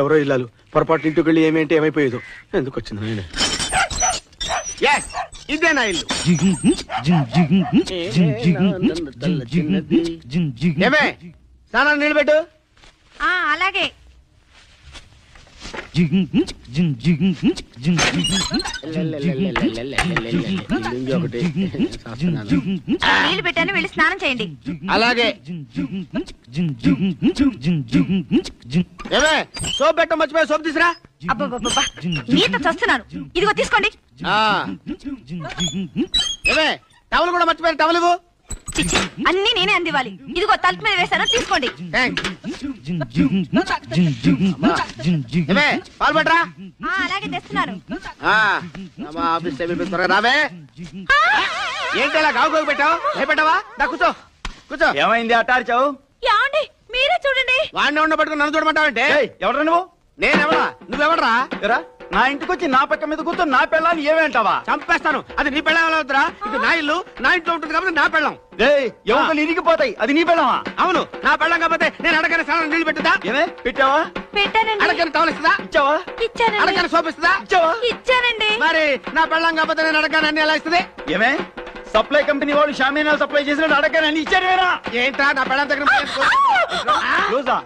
ఎవరో ఇల్లాలు పొరపాటు ఇంటికి వెళ్ళి ఏమేంటి ఏమైపోయేదో ఎందుకు వచ్చింది నేను ఇదే నా ఇల్లు. ఏమే స్నానాన్ని నీళ్ళు పెట్టు. అలాగే నీళ్లు పెట్టాను, వెళ్ళి స్నానం చేయండి. అలాగే ఏమే సోప్ పెట్ట మర్చిపోయి సోప్ తీసురా. అబ్బబ్బబ్బా, నీతో చస్తున్నాను. ఇదిగో తీసుకోండి. ఏమే టవల్ కూడా మర్చిపోయారు, టవల్ ఇవ్వు. చిచ్చి, అన్ని నేనే అందివ్వాలి. ఇదిగో తలుపు మీద వేశాను, తీసుకోండి. పాలు పట్టరా. అలాగే తెస్తున్నాను. రావే. ఏంటి అలా గావు పెట్టావు? భయపెట్టావా? నా కూర్చో కూర్చో. ఏమైంది అట్టారిచావు? యాండి మీరే చూడండి. వాడిని ఉన్న పట్టుకుని నన్ను చూడమంటావంటే? ఎవరు నువ్వు? నేనెవరా? నువ్వెవడరా? నా ఇంటికి వచ్చి నా పక్క మీద కూర్చొని నా పెళ్ళాన్ని ఏమేంటావా? చంపేస్తాను. అది నీ పెళ్ళం అవుతురా? ఇది నా ఇల్లు, నా ఇంట్లో ఉంటుంది కాబట్టి నా పెళ్ళం. ఎవరు ఇరిగిపోతాయి, అది నీ పెళ్ళమా? అవును, నా పెళ్ళం కాకపోతే నేను అడగని స్నానం నీళ్ళు పెట్టుదా? ఏమే పెట్టావా? పెట్టానండి. అడగని టవల్ ఇస్తుందా? ఇచ్చావా? ఇచ్చానండి. అడగని సోప్ ఇస్తుందా? ఇచ్చావా? ఇచ్చానండి. మరి నా పెళ్ళం కాకపోతే నేను అడగని అన్ని ఎలా ఇస్తుంది? ఏమే సప్లై కంపెనీ వాళ్ళు షామీనా సప్లై చేసినట్టు అడగని అన్ని ఇచ్చారు. ఏంట్రా నా పెళ్ళం దగ్గర క్లోజా?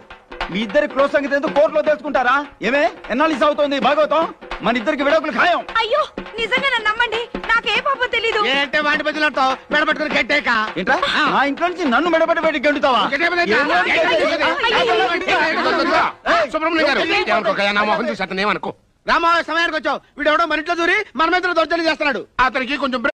మీ ఇద్దరి క్లోజ్ సంగతి ఎందుకు కోర్టులో తెలుసుకుంటారా? ఏమే ఎన్నాళ్ళు అవుతోంది భాగవతం? మన ఇద్దరికి విడాకులు ఖాయం. అయ్యో నిజంగా నన్ను నమ్మండి, నాకే పాపం తెలీదు. ఏంటే వాటి బదులుతో మెడపట్టుకుని గట్టేక ఏంట్రా నా ఇంట్లో నుంచి నన్ను మెడబెట్టి బయటికి గెంటుతావా? సుబ్రహ్మణ్యం గారు నా మొహం చూసి అతను ఏమనుకో. రామా సమయానికి వచ్చావు. వీడు ఎవడో మన ఇంట్లో దూరి మన మీద దౌర్జన్యం చేస్తున్నాడు. అతనికి కొంచెం